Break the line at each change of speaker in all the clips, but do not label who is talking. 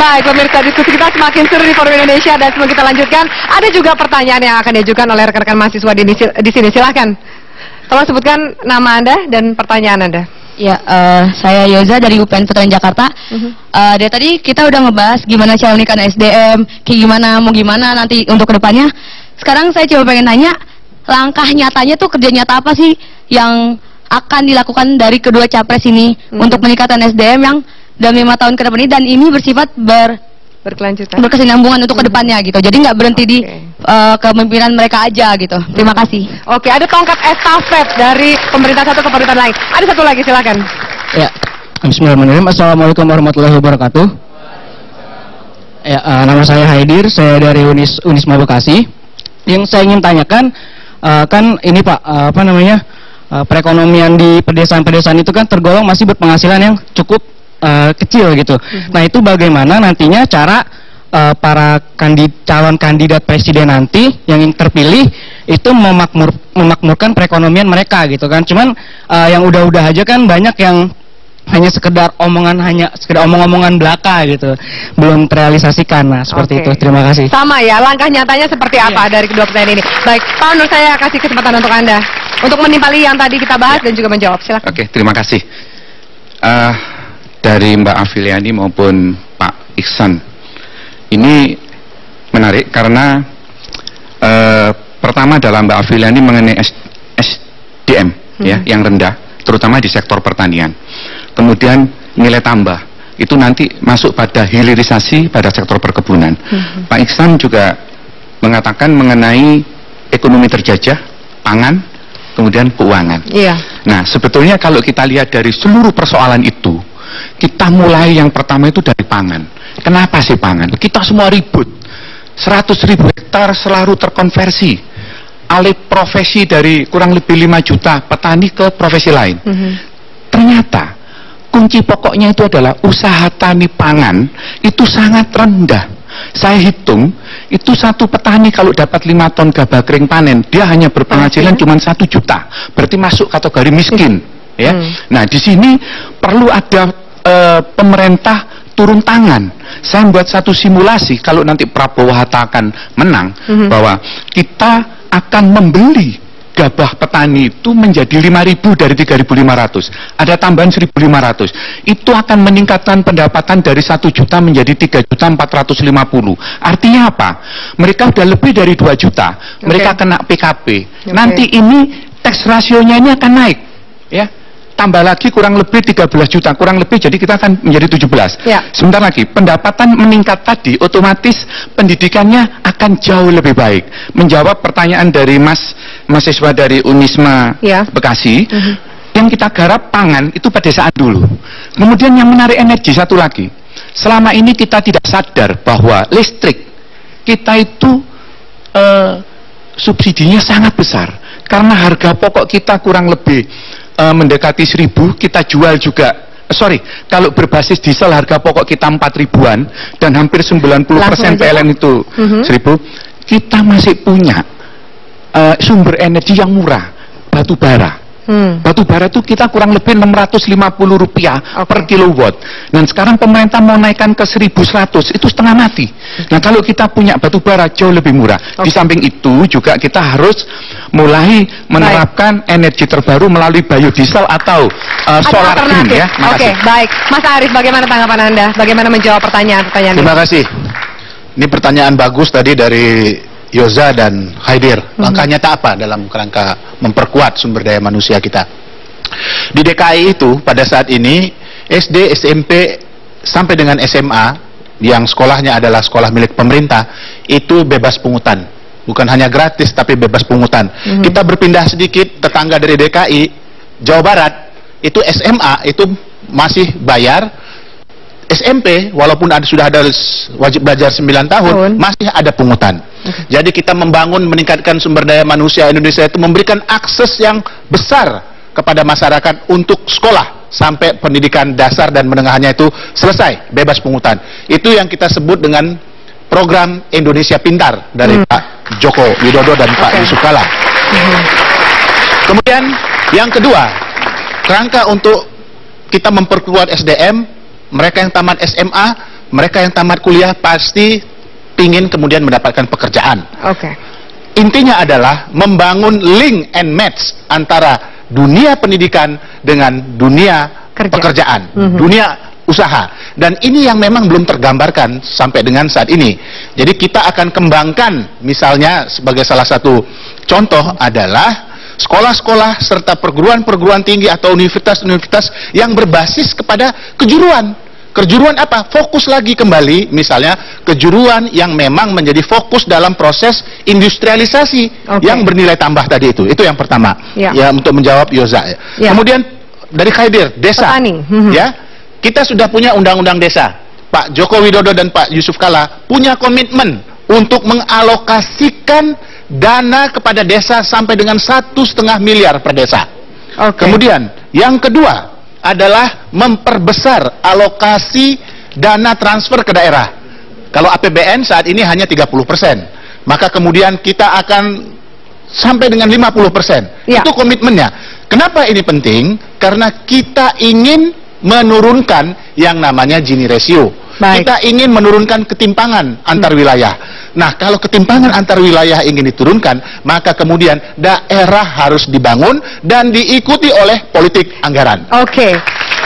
Baik, pemirsa, diskusi kita semakin seru di Forum Indonesia dan sebelum kita lanjutkan, ada juga pertanyaan yang akan diajukan oleh rekan-rekan mahasiswa di sini. Silahkan. Tolong sebutkan nama Anda dan pertanyaan Anda.
Ya, saya Yoza dari UPN Veteran Jakarta. Dari tadi kita udah ngebahas gimana cara meningkatkan SDM, mau gimana nanti untuk kedepannya. Sekarang saya coba pengen nanya, langkah nyatanya tuh, kerja nyata apa sih yang akan dilakukan dari kedua capres ini untuk meningkatkan SDM yang dalam 5 tahun ke depan ini, dan ini bersifat
berkelanjutan,
berkesinambungan untuk kedepannya gitu. Jadi nggak berhenti di kepemimpinan mereka aja gitu. Terima kasih.
Oke, ada tongkat estafet dari pemerintah satu ke pemerintah lain. Ada satu lagi, silakan.
Ya, bismillahirrahmanirrahim. Assalamualaikum warahmatullahi wabarakatuh. Ya, nama saya Haidir, saya dari Unisma Bekasi. Yang saya ingin tanyakan, kan ini Pak, perekonomian di pedesaan-pedesaan itu kan tergolong masih berpenghasilan yang cukup kecil gitu. Nah, itu bagaimana nantinya cara para calon kandidat presiden nanti yang terpilih itu memakmurkan perekonomian mereka gitu kan. Cuman yang udah-udah aja kan banyak yang hanya sekedar omong-omongan belaka gitu, belum terrealisasikan. Nah, seperti itu. Terima kasih.
Sama ya, langkah nyatanya seperti apa dari kedua pertanyaan ini? Baik, Pak Nur, saya kasih kesempatan untuk Anda untuk menimpali yang tadi kita bahas dan juga menjawab. Silakan.
Oke, terima kasih. Dari Mbak Afiliani maupun Pak Iksan, ini menarik karena pertama dalam Mbak Afiliani mengenai SDM ya, yang rendah, terutama di sektor pertanian. Kemudian nilai tambah itu nanti masuk pada hilirisasi pada sektor perkebunan. Pak Iksan juga mengatakan mengenai ekonomi terjajah, pangan, kemudian keuangan. Nah, sebetulnya kalau kita lihat dari seluruh persoalan itu, kita mulai yang pertama itu dari pangan. Kenapa sih pangan? Kita semua ribut. 100.000 hektar selalu terkonversi. Alih profesi dari kurang lebih 5 juta petani ke profesi lain. Ternyata kunci pokoknya itu adalah usaha tani pangan itu sangat rendah. Saya hitung, itu satu petani kalau dapat 5 ton gabah kering panen, dia hanya berpenghasilan cuma 1 juta. Berarti masuk kategori miskin. Ya. Nah, di sini perlu ada pemerintah turun tangan. Saya membuat satu simulasi kalau nanti Prabowo Hatta akan menang, bahwa kita akan membeli gabah petani itu menjadi 5.000 dari 3.500. Ada tambahan 1.500. Itu akan meningkatkan pendapatan dari 1 juta menjadi 3.450.000. Artinya apa? Mereka sudah lebih dari 2 juta. Mereka kena PKP. Nanti ini tax rasionya ini akan naik. Ya. Tambah lagi kurang lebih 13 juta, kurang lebih, jadi kita akan menjadi 17. Sebentar lagi, pendapatan meningkat tadi, otomatis pendidikannya akan jauh lebih baik. Menjawab pertanyaan dari mahasiswa dari Unisma Bekasi, yang kita garap pangan itu pedesaan dulu. Kemudian yang menarik energi satu lagi, selama ini kita tidak sadar bahwa listrik kita itu subsidinya sangat besar, karena harga pokok kita kurang lebih mendekati 1.000, kita jual juga, kalau berbasis diesel harga pokok kita 4.000-an dan hampir 90% PLN itu 1.000, kita masih punya sumber energi yang murah, batu bara. Batu bara itu kita kurang lebih Rp650 per kilowatt. Dan sekarang pemerintah mau naikkan ke 1.100, itu setengah mati. Nah, kalau kita punya batu bara jauh lebih murah. Di samping itu juga kita harus mulai menerapkan energi terbaru melalui biodiesel atau solar green ya.
Baik. Mas Arif, bagaimana tanggapan Anda? Bagaimana menjawab pertanyaan-pertanyaan ini?
Terima kasih. Ini pertanyaan bagus tadi dari Yoza dan Haidir. Langkah nyata apa dalam kerangka memperkuat sumber daya manusia kita? Di DKI itu pada saat ini SD, SMP sampai dengan SMA yang sekolahnya adalah sekolah milik pemerintah itu bebas pungutan. Bukan hanya gratis tapi bebas pungutan. Kita berpindah sedikit, tetangga dari DKI, Jawa Barat, itu SMA itu masih bayar. SMP walaupun sudah ada wajib belajar 9 tahun masih ada pungutan. Jadi kita meningkatkan sumber daya manusia Indonesia itu memberikan akses yang besar kepada masyarakat untuk sekolah sampai pendidikan dasar dan menengahnya itu selesai bebas pungutan. Itu yang kita sebut dengan program Indonesia Pintar dari Pak Joko Widodo dan Pak Yusuf Kala. Kemudian yang kedua, kerangka untuk kita memperkuat SDM, mereka yang tamat SMA mereka yang tamat kuliah pasti ingin kemudian mendapatkan pekerjaan.
Oke.
Intinya adalah membangun link and match antara dunia pendidikan dengan dunia pekerjaan, dunia usaha. Dan ini yang memang belum tergambarkan sampai dengan saat ini. Jadi kita akan kembangkan, misalnya sebagai salah satu contoh adalah sekolah-sekolah serta perguruan-perguruan tinggi atau universitas-universitas yang berbasis kepada kejuruan. Kejuruan apa? Fokus lagi kembali, misalnya kejuruan yang memang menjadi fokus dalam proses industrialisasi yang bernilai tambah tadi itu. Itu yang pertama. Ya, untuk menjawab Yoza. Kemudian dari Khaidir, desa. Ya, kita sudah punya undang-undang desa. Pak Joko Widodo dan Pak Yusuf Kalla punya komitmen untuk mengalokasikan dana kepada desa sampai dengan 1,5 miliar per desa. Kemudian yang kedua adalah memperbesar alokasi dana transfer ke daerah. Kalau APBN saat ini hanya 30%, maka kemudian kita akan sampai dengan 50%. Itu komitmennya. Kenapa ini penting? Karena kita ingin menurunkan yang namanya Gini ratio. Kita ingin menurunkan ketimpangan antar wilayah. Nah, kalau ketimpangan antar wilayah ingin diturunkan, maka kemudian daerah harus dibangun dan diikuti oleh politik anggaran.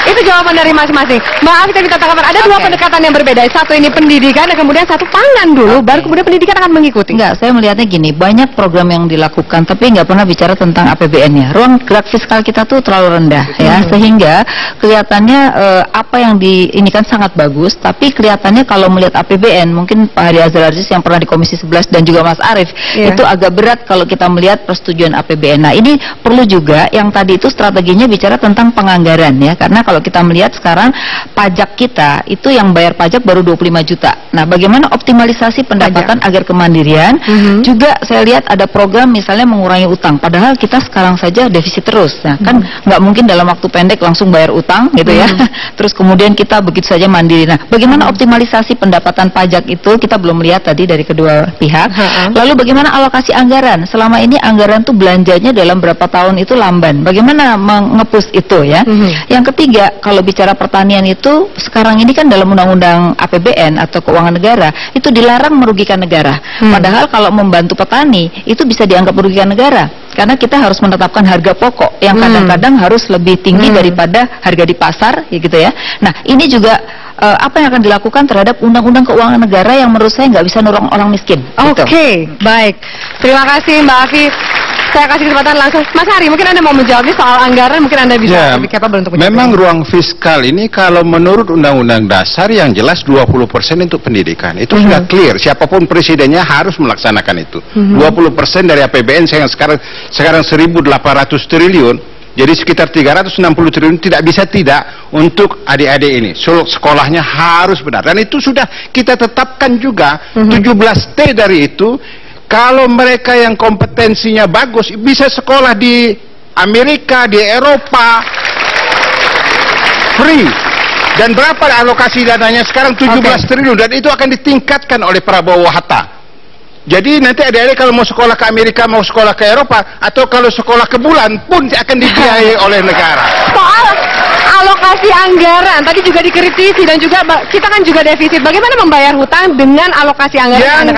Itu jawaban dari masing-masing. Maaf, kita minta tanggapan. Ada dua pendekatan yang berbeda. Satu ini pendidikan, dan kemudian satu pangan dulu, baru kemudian pendidikan akan mengikuti.
Enggak, saya melihatnya gini, banyak program yang dilakukan, tapi nggak pernah bicara tentang APBN-nya. Ruang gerak fiskal kita tuh terlalu rendah, ya, sehingga kelihatannya apa yang ini kan sangat bagus, tapi kelihatannya kalau melihat APBN, mungkin Pak Hadi Azhar Aziz yang pernah di Komisi 11 dan juga Mas Arief, itu agak berat kalau kita melihat persetujuan APBN. Nah, ini perlu juga yang tadi itu strateginya bicara tentang penganggaran, ya, karena kalau kita melihat sekarang pajak kita itu yang bayar pajak baru 25 juta. Nah, bagaimana optimalisasi pendapatan agar kemandirian? Juga saya lihat ada program misalnya mengurangi utang. Padahal kita sekarang saja defisit terus. Nah, kan nggak mungkin dalam waktu pendek langsung bayar utang gitu ya. Terus kemudian kita begitu saja mandiri. Nah, bagaimana optimalisasi pendapatan pajak itu kita belum lihat tadi dari kedua pihak. Lalu bagaimana alokasi anggaran? Selama ini anggaran tuh belanjanya dalam berapa tahun itu lamban. Bagaimana mengepus itu ya? Yang ketiga, kalau bicara pertanian itu sekarang ini kan dalam undang-undang APBN atau keuangan negara itu dilarang merugikan negara. Padahal kalau membantu petani itu bisa dianggap merugikan negara karena kita harus menetapkan harga pokok yang kadang-kadang harus lebih tinggi daripada harga di pasar, ya gitu ya. Nah, ini juga apa yang akan dilakukan terhadap undang-undang keuangan negara yang menurut saya nggak bisa nolong orang miskin.
Baik. Terima kasih Mbak Afi. Saya kasih kesempatan langsung. Mas Hari, mungkin Anda mau menjawab ini soal anggaran, mungkin Anda bisa lebih capable untuk menjawab.
Memang ruang fiskal ini kalau menurut Undang-Undang Dasar yang jelas 20% untuk pendidikan. Itu sudah clear, siapapun presidennya harus melaksanakan itu. 20% dari APBN sekarang 1.800 triliun. Jadi sekitar 360 triliun tidak bisa tidak untuk adik-adik ini. Sekolahnya harus benar. Dan itu sudah kita tetapkan juga 17T dari itu. Kalau mereka yang kompetensinya bagus bisa sekolah di Amerika, di Eropa, free. Dan berapa alokasi dananya sekarang 17 triliun dan itu akan ditingkatkan oleh Prabowo Hatta. Jadi nanti adik-adik kalau mau sekolah ke Amerika, mau sekolah ke Eropa, atau kalau sekolah ke bulan pun akan dibiayai oleh negara.
Soal alokasi anggaran, tadi juga dikritisi dan juga kita kan juga defisit. Bagaimana membayar hutang dengan alokasi anggaran?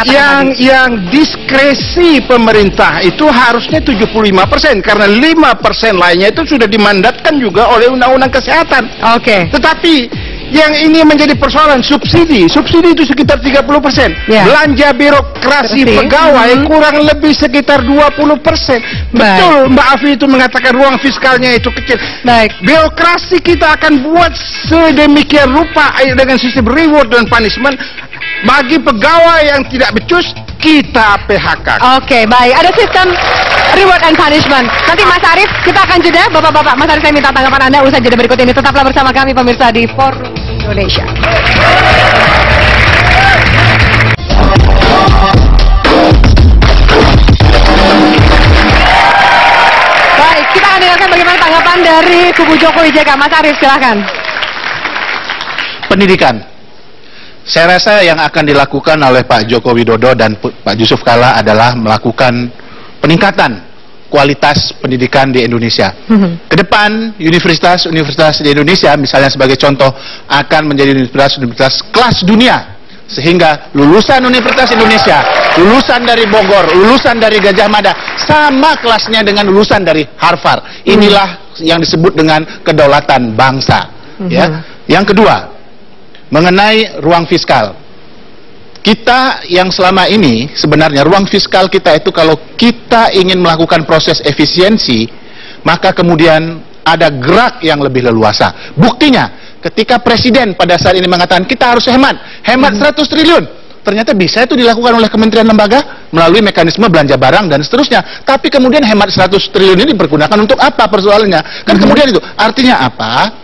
Yang diskresi pemerintah itu harusnya 75%, karena 5% lainnya itu sudah dimandatkan juga oleh Undang-Undang Kesehatan. Tetapi yang ini menjadi persoalan subsidi itu sekitar 30%. Belanja birokrasi pegawai kurang lebih sekitar 20%. Betul Mbak Afi itu mengatakan ruang fiskalnya itu kecil. Birokrasi kita akan buat sedemikian rupa dengan sistem reward dan punishment. Bagi pegawai yang tidak becus, kita PHK.
Baik. Ada sistem reward and punishment. Nanti Mas Arief, kita akan jeda. Bapak-bapak, Mas Arief, saya minta tanggapan Anda usai jeda berikut ini. Tetaplah bersama kami pemirsa di Forum Indonesia. Baik, kita akan dengarkan bagaimana tanggapan dari kubu Jokowi JK. Mas Arief, silahkan.
Pendidikan. Saya rasa yang akan dilakukan oleh Pak Joko Widodo dan Pak Yusuf Kalla adalah melakukan peningkatan kualitas pendidikan di Indonesia. Kedepan universitas-universitas di Indonesia, misalnya sebagai contoh, akan menjadi universitas-universitas kelas dunia, sehingga lulusan Universitas Indonesia, lulusan dari Bogor, lulusan dari Gajah Mada, sama kelasnya dengan lulusan dari Harvard. Inilah yang disebut dengan kedaulatan bangsa. Ya. Yang kedua, mengenai ruang fiskal. Kita yang selama ini, sebenarnya ruang fiskal kita itu kalau kita ingin melakukan proses efisiensi, maka kemudian ada gerak yang lebih leluasa. Buktinya, ketika Presiden pada saat ini mengatakan kita harus hemat 100 triliun. Ternyata bisa itu dilakukan oleh kementerian lembaga melalui mekanisme belanja barang dan seterusnya. Tapi kemudian hemat 100 triliun ini dipergunakan untuk apa persoalannya? Kan kemudian itu, artinya apa?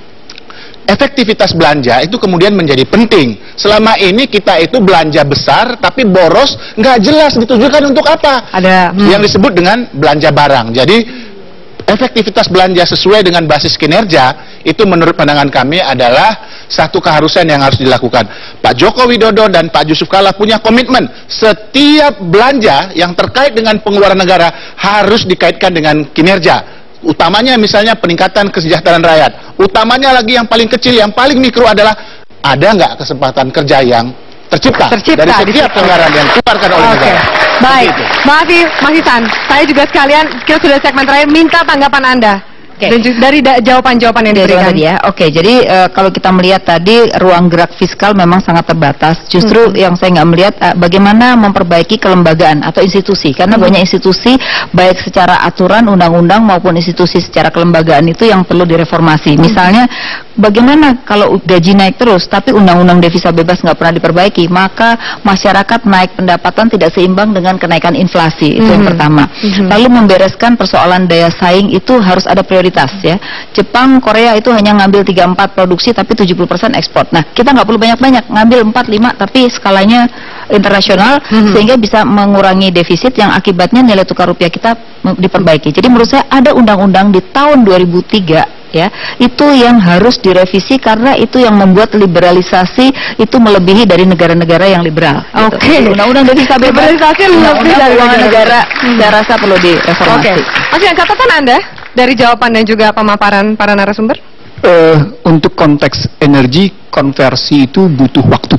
Efektivitas belanja itu kemudian menjadi penting. Selama ini kita itu belanja besar tapi boros, nggak jelas ditujukan untuk apa.
Ada
yang disebut dengan belanja barang. Jadi efektivitas belanja sesuai dengan basis kinerja itu menurut pandangan kami adalah satu keharusan yang harus dilakukan. Pak Joko Widodo dan Pak Yusuf Kala punya komitmen setiap belanja yang terkait dengan pengeluaran negara harus dikaitkan dengan kinerja. Utamanya misalnya peningkatan kesejahteraan rakyat. Utamanya lagi yang paling kecil, yang paling mikro adalah ada nggak kesempatan kerja yang tercipta dari setiap anggaran yang dikeluarkan oleh negara.
Baik, Mas Ihsan, saya juga sekalian, kita sudah segmen terakhir, minta tanggapan Anda. Dan dari jawaban-jawaban yang diberikan.
Ya. Oke, jadi kalau kita melihat tadi ruang gerak fiskal memang sangat terbatas. Justru yang saya nggak melihat bagaimana memperbaiki kelembagaan atau institusi, karena banyak institusi baik secara aturan, undang-undang maupun institusi secara kelembagaan itu yang perlu direformasi. Misalnya, bagaimana kalau gaji naik terus, tapi undang-undang devisa bebas nggak pernah diperbaiki, maka masyarakat naik pendapatan tidak seimbang dengan kenaikan inflasi. Itu yang pertama. Lalu membereskan persoalan daya saing itu harus ada prioritas. Ya, Jepang, Korea itu hanya ngambil 3-4 produksi tapi 70% ekspor. Nah, kita nggak perlu banyak-banyak, ngambil 4-5 tapi skalanya internasional sehingga bisa mengurangi defisit yang akibatnya nilai tukar rupiah kita diperbaiki. Jadi menurut saya ada undang-undang di tahun 2003 ya, itu yang harus direvisi karena itu yang membuat liberalisasi itu melebihi dari negara-negara yang liberal.
Oke.
Undang-undang devisa bebas, undang-undang keuangan negara, saya rasa perlu direformasi.
Oke, catatan Anda dari jawaban dan juga pemaparan para narasumber?
Untuk konteks energi, konversi itu butuh waktu.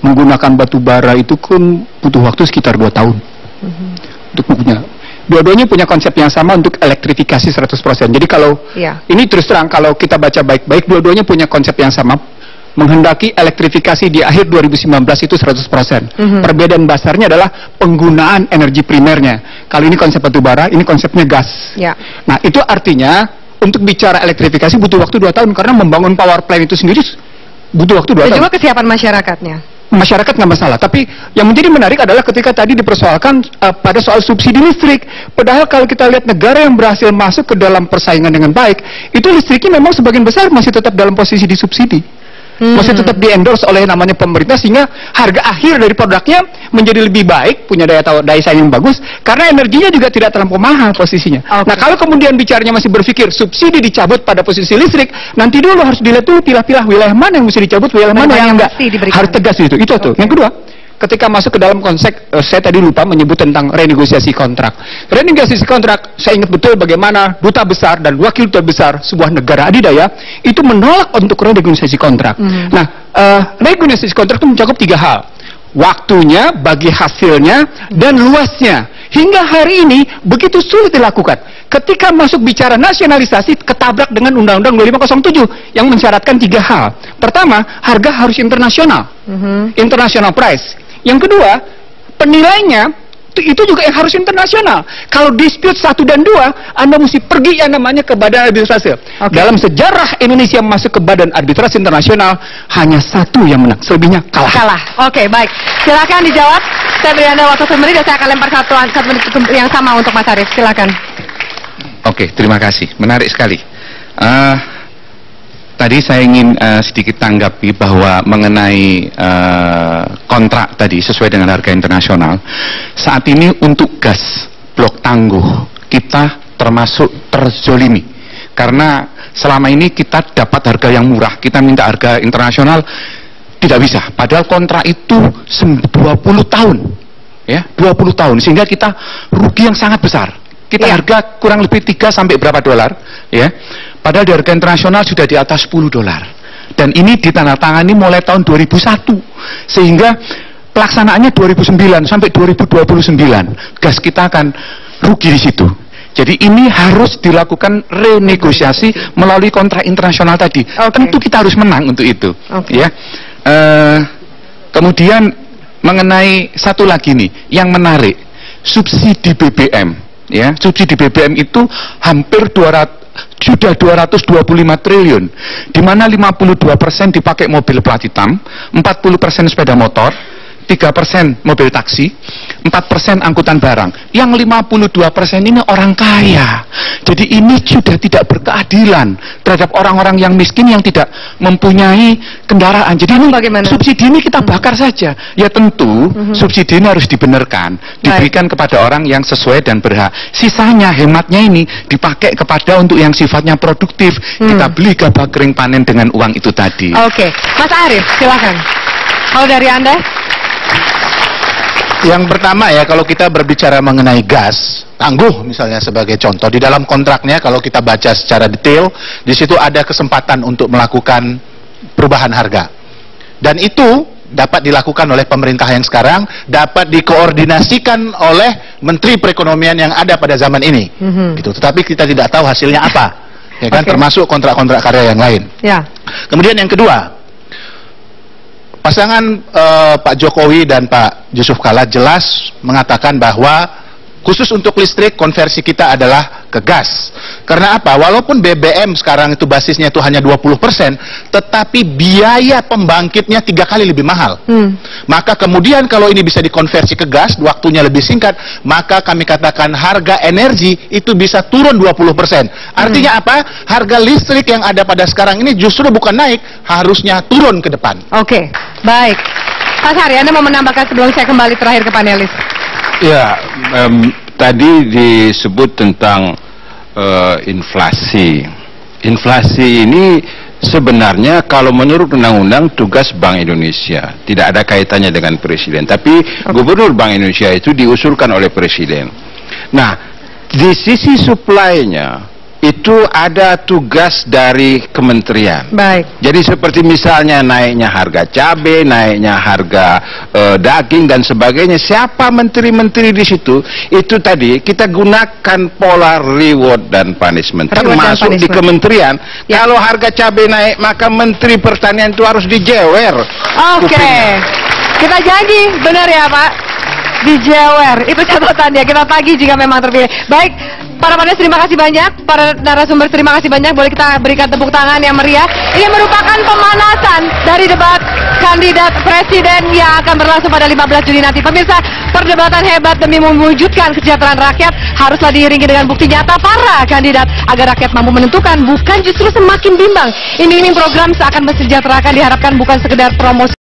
Menggunakan batu bara itu kan butuh waktu sekitar 2 tahun. Untuk punya. Dua-duanya punya konsep yang sama untuk elektrifikasi 100%. Jadi kalau ini terus terang, kalau kita baca baik-baik, dua-duanya punya konsep yang sama. Menghendaki elektrifikasi di akhir 2019 itu 100%. Perbedaan dasarnya adalah penggunaan energi primernya. Kalau ini konsep batu bara, ini konsepnya gas. Nah, itu artinya untuk bicara elektrifikasi butuh waktu 2 tahun karena membangun power plant itu sendiri butuh waktu 2 tahun.
Dan juga kesiapan masyarakatnya.
Masyarakat nggak masalah, tapi yang menjadi menarik adalah ketika tadi dipersoalkan pada soal subsidi listrik. Padahal kalau kita lihat negara yang berhasil masuk ke dalam persaingan dengan baik, itu listriknya memang sebagian besar masih tetap dalam posisi disubsidi. Masih tetap di-endorse oleh namanya pemerintah, sehingga harga akhir dari produknya menjadi lebih baik, punya daya saing yang bagus, karena energinya juga tidak terlampau mahal posisinya. Nah, kalau kemudian bicaranya masih berpikir subsidi dicabut pada posisi listrik, nanti dulu harus dilihat dulu pilah-pilah wilayah mana yang mesti dicabut, wilayah mana yang enggak. Harus tegas itu tuh. Yang kedua, ketika masuk ke dalam konsep, saya tadi lupa menyebut tentang renegosiasi kontrak. Renegosiasi kontrak, saya ingat betul bagaimana duta besar dan wakil duta besar sebuah negara adidaya itu menolak untuk renegosiasi kontrak. Nah, renegosiasi kontrak itu mencakup 3 hal. Waktunya, bagi hasilnya, dan luasnya. Hingga hari ini begitu sulit dilakukan. Ketika masuk bicara nasionalisasi, ketabrak dengan Undang-Undang 2507 yang mensyaratkan 3 hal. Pertama, harga harus internasional, international price. Yang kedua, penilainya itu juga yang harus internasional. Kalau dispute 1 dan 2, Anda mesti pergi yang namanya ke badan arbitrase. Dalam sejarah Indonesia masuk ke badan arbitrase internasional, hanya 1 yang menang, selebihnya kalah.
Oke, baik. Silakan dijawab. Saya beri Anda waktu 1 menit dan saya akan lempar 1 menit yang sama untuk Mas Arief. Silakan.
Oke, terima kasih. Menarik sekali. Tadi saya ingin sedikit tanggapi bahwa mengenai kontrak tadi sesuai dengan harga internasional. Saat ini untuk gas blok tangguh kita termasuk terzolimi karena selama ini kita dapat harga yang murah, kita minta harga internasional tidak bisa. Padahal kontrak itu 20 tahun ya, 20 tahun, sehingga kita rugi yang sangat besar. Kita harga kurang lebih 3 sampai berapa dolar, ya. Padahal di harga internasional sudah di atas 10 dolar. Dan ini ditandatangani mulai tahun 2001, sehingga pelaksanaannya 2009 sampai 2029. Gas kita akan rugi di situ. Jadi ini harus dilakukan renegosiasi melalui kontrak internasional tadi. Tentu kita harus menang untuk itu. Ya. Kemudian mengenai satu lagi nih yang menarik, subsidi BBM. Ya, subsidi BBM itu hampir sudah 225 triliun, di mana 52% dipakai mobil plat hitam, 40% sepeda motor, 3% mobil taksi, 4% angkutan barang. Yang 52% ini orang kaya. Jadi ini sudah tidak berkeadilan terhadap orang-orang yang miskin yang tidak mempunyai kendaraan. Jadi ini subsidi ini kita bakar saja. Ya tentu subsidi ini harus dibenarkan, diberikan kepada orang yang sesuai dan berhak. Sisanya hematnya ini dipakai kepada untuk yang sifatnya produktif. Kita beli gabah kering panen dengan uang itu tadi.
Oke, Mas Arief, silakan. Kalau dari Anda?
Yang pertama ya, kalau kita berbicara mengenai gas, tangguh misalnya sebagai contoh, di dalam kontraknya kalau kita baca secara detail, di situ ada kesempatan untuk melakukan perubahan harga. Dan itu dapat dilakukan oleh pemerintah yang sekarang, dapat dikoordinasikan oleh Menteri Perekonomian yang ada pada zaman ini. Gitu. Tetapi kita tidak tahu hasilnya apa, ya kan, termasuk kontrak-kontrak karya yang lain. Kemudian yang kedua, pasangan Pak Jokowi dan Pak Yusuf Kalla jelas mengatakan bahwa khusus untuk listrik konversi kita adalah ke gas. Karena apa? Walaupun BBM sekarang itu basisnya itu hanya 20%, tetapi biaya pembangkitnya 3 kali lebih mahal. Maka kemudian kalau ini bisa dikonversi ke gas, waktunya lebih singkat, maka kami katakan harga energi itu bisa turun 20%. Artinya apa? Harga listrik yang ada pada sekarang ini justru bukan naik, harusnya turun ke depan.
Oke, baik. Pak Hari, Anda mau menambahkan sebelum saya kembali terakhir ke panelis?
Ya, tadi disebut tentang inflasi. Inflasi ini sebenarnya kalau menurut undang-undang tugas Bank Indonesia, tidak ada kaitannya dengan Presiden. Tapi Gubernur Bank Indonesia itu diusulkan oleh Presiden. Nah, di sisi supply-nya itu ada tugas dari kementerian.
Baik.
Jadi seperti misalnya naiknya harga cabai, naiknya harga daging dan sebagainya. Siapa menteri-menteri di situ? Itu tadi kita gunakan pola reward dan punishment. Termasuk di kementerian. Kalau harga cabai naik, maka Menteri Pertanian itu harus dijewer.
Oke. Kita janji, benar ya Pak? Dijewer, itu catatannya. Kita tagih jika memang terpilih. Baik, para panelis terima kasih banyak, para narasumber terima kasih banyak. Boleh kita berikan tepuk tangan yang meriah. Ini merupakan pemanasan dari debat kandidat presiden yang akan berlangsung pada 15 Juni nanti. Pemirsa, perdebatan hebat demi mewujudkan kesejahteraan rakyat haruslah diiringi dengan bukti nyata para kandidat agar rakyat mampu menentukan, bukan justru semakin bimbang. Ini program seakan mensejahterakan diharapkan bukan sekedar promosi